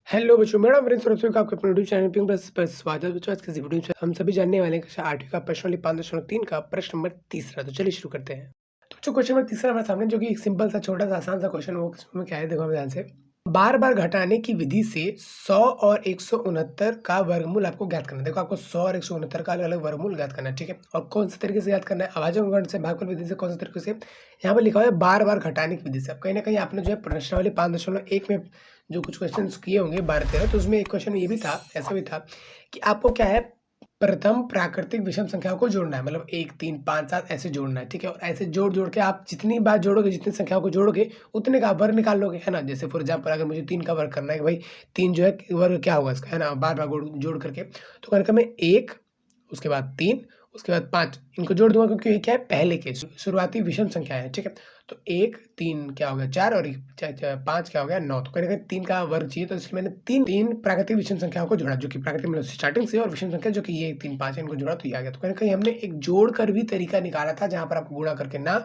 Hello बच्चों, मेरा मेरे तरफ से आपके अपने यूट्यूब चैनल पिंक प्लस पर स्वागत बच्चों। आज की वीडियो में हम सभी जानने वाले हैं कक्षा 8वीं का प्रश्न नंबर 5.3 का प्रश्न नंबर तीसरा। तो चलिए शुरू करते हैं। तो बच्चों क्वेश्चन नंबर तीसरा हमारे सामने जो कि एक सिंपल सा छोटा सा आसान सा क्वेश्चन वो किसमें क्या है, देखो हम ध्यान से। बार बार घटाने की विधि से 100 और 169 का वर्गमूल आपको ज्ञात करना है। देखो आपको 100 और 169 का अलग अलग वर्गमूल ज्ञात करना है, ठीक है। और कौन से तरीके से ज्ञात करना है, अभाज्य गुणन से, भागफल विधि से, कौन से तरीके से। यहाँ पर लिखा हुआ है बार बार घटाने की विधि से। अब कहीं ना कहीं आपने जो है प्रश्नावली 5.1 में जो कुछ क्वेश्चन किए होंगे 12-13, तो उसमें एक क्वेश्चन ये भी था, ऐसा भी था कि आपको क्या है, प्रथम प्राकृतिक विषम संख्याओं को जोड़ना है। मतलब 1, 3, 5, 7 ऐसे जोड़ना है, ठीक है। और ऐसे जोड़ जोड़ के आप जितनी बार जोड़ोगे, जितनी संख्याओं को जोड़ोगे, उतने का आप वर्ग निकाल लोगे, है ना। जैसे फॉर एग्जाम्पल अगर मुझे 3 का वर्ग करना है कि भाई 3 जो है वर्ग क्या होगा इसका, है ना, बार बार जोड़ करके। तो करके मैं 1, उसके बाद 3, उसके बाद 5 इनको जोड़ दूंगा, क्योंकि ये क्या है, पहले के शुरुआती विषम संख्या है, ठीक है। तो 1, 3 क्या हो गया 4 और 5 क्या हो गया 9। तो कहीं ना कहीं 3 का वर्ग चाहिए, तो इसलिए मैंने तीन प्राकृतिक विषम संख्याओं को जोड़ा, जो कि प्राकृतिक मतलब स्टार्टिंग से, और विषम संख्या जो कि ये 3, 5 है, इनको जोड़ा तो ये आ गया। तो कहीं ना कहीं हमने एक जोड़ कर भी तरीका निकाला था, जहां पर आप गुणा करके ना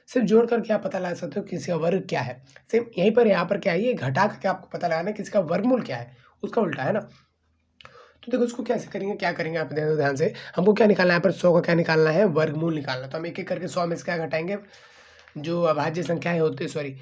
सिर्फ जोड़ करके आप पता लगा सकते हो किसी का वर्ग क्या है। सेम यहीं पर यहाँ पर क्या है, ये घटा करके आपको पता लगाना है किसी का वर्गमूल क्या है, उसका उल्टा, है ना। तो देखो उसको कैसे करेंगे, क्या करेंगे आप देखो ध्यान से। हमको क्या निकालना है, यहाँ पर 100 का क्या निकालना है, वर्गमूल निकालना। तो हम एक एक करके 100 में से क्या घटाएंगे, जो अभाज्य संख्याएं होती है, सॉरी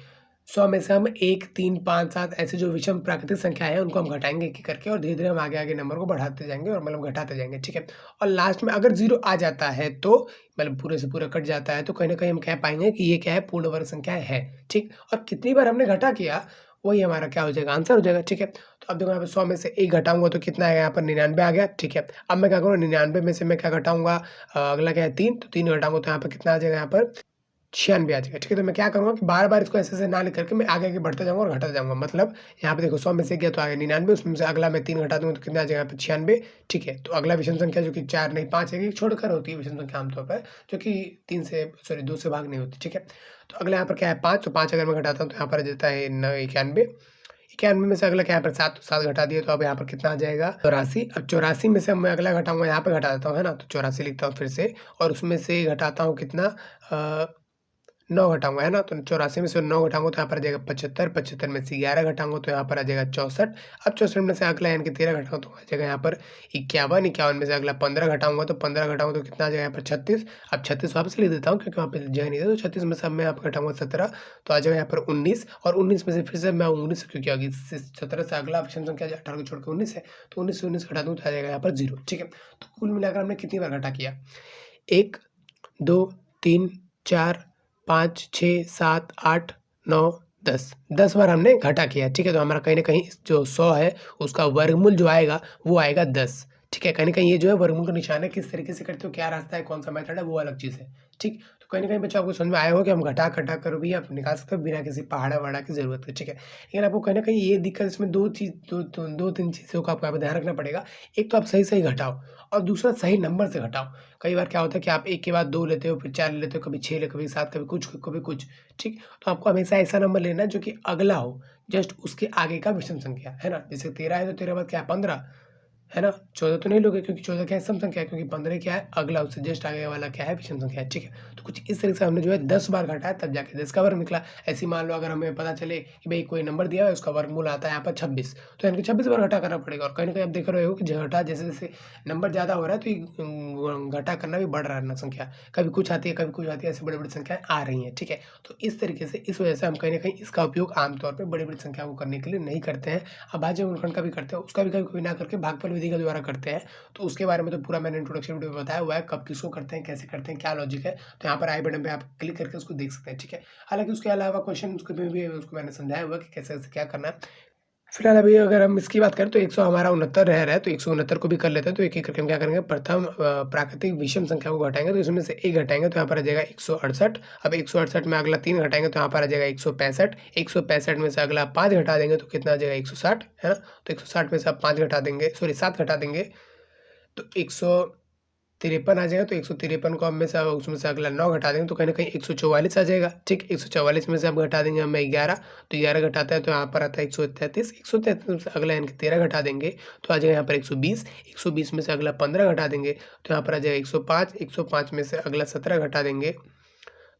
100 में से हम 1, 3, 5, 7 ऐसे जो विषम प्राकृतिक संख्या है उनको हम घटाएंगे एक एक करके, और धीरे धीरे हम आगे आगे नंबर को बढ़ाते जाएंगे, और मतलब घटाते जाएंगे, ठीक है। और लास्ट में अगर 0 आ जाता है, तो मतलब पूरे से पूरा कट जाता है, तो कहीं ना कहीं हम कह पाएंगे कि ये क्या है, पूर्ण वर्ग संख्या है, ठीक। और कितनी बार हमने घटा किया वही हमारा क्या हो जाएगा, आंसर हो जाएगा, ठीक है। तो अब देखो यहाँ पे 100 में से 1 घटाऊंगा तो कितना आएगा, यहाँ पर 99 आ गया, ठीक है। अब मैं क्या करूँगा, 99 में से मैं क्या घटाऊंगा, अगला क्या है 3, तो 3 घटाऊंगा तो यहाँ पर कितना आ जाएगा, यहाँ पर 96 आ जाएगा, ठीक है। तो मैं क्या करूँगा कि बार-बार इसको ऐसे-ऐसे ना लिख करके मैं आगे-आगे बढ़ता जाऊँगा और घटाता जाऊँगा। मतलब यहाँ पे देखो 100 में से गया तो आ गया 99, उसमें से अगला मैं 3 घटा दूँगा तो कितना आ जाएगा यहाँ पे 96, ठीक है। तो अगला विषम संख्या जो कि 4 नहीं 5 है, ये छोड़कर होती है विषम संख्या आमतौर पर, जो कि 3 से सॉरी 2 से भाग नहीं होती, ठीक है। तो अगला यहाँ पर क्या है 5, तो 5 अगर मैं घटाता हूँ तो यहाँ पर आ जाता है 91, 91 में से अगला क्या है यहाँ पर 7, तो 7 घटा दिए तो अब यहाँ पर कितना आ जाएगा 84। अब 84 में से मैं अगला घटाऊँगा, यहाँ पे घटा देता हूँ, है ना। तो 84 लिखता हूँ फिर से, और उसमें से घटाता हूँ कितना, 9 घटाऊँगा, है ना। तो 84 में से 9 घटाऊँगा तो यहाँ पर आ जाएगा 75, 75 में से 11 घटाऊँगा तो यहाँ पर आ जाएगा 64। अब 64 में से अगला यानी कि 13 घटाऊँ तो आ जाएगा यहाँ पर 51, 51 में से अगला 15 घटाऊँगा तो 15 घटाऊँगा तो कितना आ जाएगा यहाँ पर 36। अब 36 वापस लिख देता हूँ क्योंकि वहाँ पे जगह नहीं है, तो 36 में से अब मैं यहाँ पर घटाऊँगा 17 तो आ जाएगा यहाँ पर 19, और 19 में से फिर से मैं 19 क्योंकि आगे 17 से अगला विषम संख्या 18 को छोड़ के 19 है, तो 19 से 19 घटा दूँ तो आ जाएगा यहाँ पर 0, ठीक है। तो कुल मिलाकर हमने कितनी बार घटा किया, 1, 2, 3, 4, 5, 6, 7, 8, 9, 10, 10 बार हमने घटा किया, ठीक है। तो हमारा कहीं न कहीं जो 100 है उसका वर्गमूल जो आएगा वो आएगा 10, ठीक है। कहीं न कहीं ये जो है वर्गमूल का निशान है, किस तरीके से करते हो, क्या रास्ता है, कौन-सा मेथड है, वो अलग चीज़ है, ठीक। तो कहीं न कहीं बच्चों आपको समझ में आया होगा कि हम घटा-घटा कर भी आप निकाल सकते हो बिना किसी पहाड़ा-वहाड़ा की ज़रूरत के, ठीक है। लेकिन आपको कहीं न कहीं ये दिक्कत इसमें 2-3 चीज़ों का आपको यहाँ पे ध्यान रखना पड़ेगा। एक तो आप सही-सही घटाओ, और दूसरा सही नंबर से घटाओ। कई बार क्या होता है कि आप 1 के बाद 2 लेते हो, फिर 4 ले लेते हो, कभी 6 ले, कभी 7, कभी कुछ, कभी कुछ, ठीक। तो आपको हमेशा ऐसा नंबर लेना है जो कि अगला हो, जस्ट उसके आगे का विषम संख्या, है ना। जैसे 13 है तो 13 बाद क्या है 15, है ना। 14 तो नहीं लोगे क्योंकि 14 क्या है सम संख्या है, क्योंकि 15 क्या है अगला, उससे जस्ट आगे वाला क्या है विषम संख्या है, ठीक है। तो कुछ इस तरीके से हमने जो है 10 बार घटाया तब जाके 10 का वर्ग निकला। ऐसे ही मान लो अगर हमें पता चले कि भाई कोई नंबर दिया है उसका वर्गमूल आता है यहाँ पर 26, तो यानी कि 26 बार घटा करना पड़ेगा। और कहीं न कहीं आप देख रहे हो कि घटा जैसे-जैसे नंबर ज़्यादा हो रहा है तो ये घटा करना भी बढ़ रहा है ना संख्या। कभी कुछ आती है, कभी कुछ आती है, ऐसे बड़ी-बड़ी संख्याएँ आ रही हैं, ठीक है। तो इस तरीके से इस वजह से हम कहीं न कहीं इसका उपयोग आम तौर पे बड़ी-बड़ी संख्याओं को करने के लिए नहीं करते हैं। अभाज्य गुणनखंड का भी करते हैं, उसका भी कभी-कभी ना करके भागफल विधि के द्वारा करते हैं। तो उसके बारे में तो पूरा मैंने इंट्रोडक्शन वीडियो में बताया हुआ है, कब किसको करते हैं, कैसे करते हैं, क्या लॉजिक है। तो यहाँ पर आई बटन पे आप क्लिक करके उसको देख सकते हैं, ठीक है। हालाँकि उसके अलावा क्वेश्चन उसके में भी उसको मैंने समझाया हुआ है कि कैसे-कैसे क्या करना है। फिलहाल अभी अगर हम इसकी बात करें तो 100 हमारा 69 रह रहा है, तो 169 को भी कर लेते हैं। तो एक-एक करके हम क्या करेंगे, प्रथम प्राकृतिक विषम संख्या को घटाएँगे, तो इसमें से 1 घटाएँगे तो यहाँ पर आ जाएगा 168। अब 168 में अगला 3 घटाएँगे तो यहाँ पर आ जाएगा 165। 165 में से अगला 5 घटा देंगे तो कितना आ जाएगा 160, है ना। तो 160 में से आप 5 घटा देंगे, सॉरी 7 घटा देंगे तो 153 आ जाएगा। तो 153 को हम में से उसमें से अगला 9 घटा देंगे तो कहीं न कहीं 144 आ जाएगा, ठीक। 144 में से अब घटा देंगे हमें 11, तो 11 घटाता है तो यहाँ पर आता है 133। 133 में से अगला यानी कि 13 घटा देंगे तो आ जाएगा यहाँ पर 120। 120 में से अगला 15 घटा देंगे तो यहाँ पर आ जाएगा 105। 105 में से अगला 17 घटा देंगे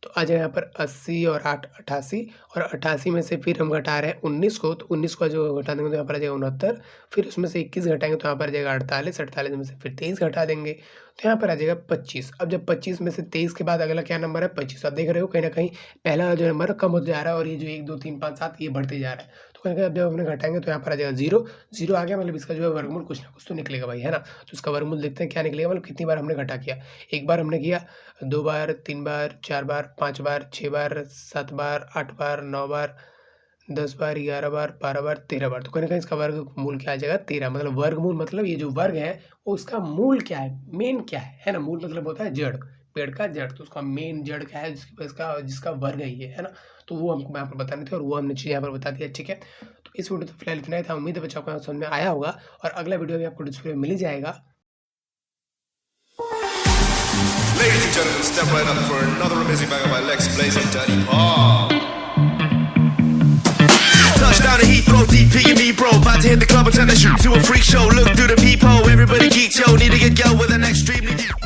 तो आ जाएगा यहाँ पर 80 और 8 88 और 88 में से फिर हम घटा रहे हैं 19 को, तो 19 को जो घटा देंगे तो यहाँ पर आ जाएगा 69, फिर उसमें से 21 घटाएंगे तो यहाँ पर आ जाएगा 48, 48 में से फिर 23 घटा देंगे तो यहाँ पर आ जाएगा 25। अब जब 25 में से 23 के बाद अगला क्या नंबर है 25, आप देख रहे हो कहीं ना कहीं पहला जो नंबर कम होता जा रहा है और ये जो 1 2 3 5 7 ये बढ़ते जा रहा है, तो कहीं अब जब हमने घटाएंगे तो यहाँ पर आ जाएगा 0, 0 आ गया मतलब इसका जो है वर्गमूल कुछ ना कुछ तो निकलेगा भाई, है ना। तो इसका वर्गमूल देखते हैं क्या निकलेगा, मतलब कितनी बार हमने घटा किया, एक बार हमने किया, 2 बार, 3 बार, 4 बार, 5 बार, 6 बार, 7 बार, 8 बार, 9 बार, 10 बार, 11 बार, 12 बार, 13 बार, तो कहीं ना कहीं इसका वर्गमूल क्या आ जाएगा 13। मतलब वर्गमूल मतलब ये जो वर्ग है वो उसका मूल क्या है, मेन क्या है ना। मूल मतलब होता है जड़, पेड़ का जड़, तो उसका मेन जड़ क्या है जिसका वर्ग है ये, है ना। तो वो हमको यहाँ पर बताने थे और वो हमने चीज़ यहाँ पर बता दिया, ठीक है। तो इस वीडियो तो फिलहाल इतना ही था, उम्मीद है बच्चों को समझ में आया होगा और अगला वीडियो भी आपको डिस्प्ले में मिल ही जाएगा। Ladies and gentlemen, step right up for another amazing banger by Lex Blaze and Daddy Paul. Touchdown to Heathrow, DP and me bro, about to hit the club and turn the shoot to a freak show. Look through the peephole, everybody geeks, yo, need to get go with an extremely deep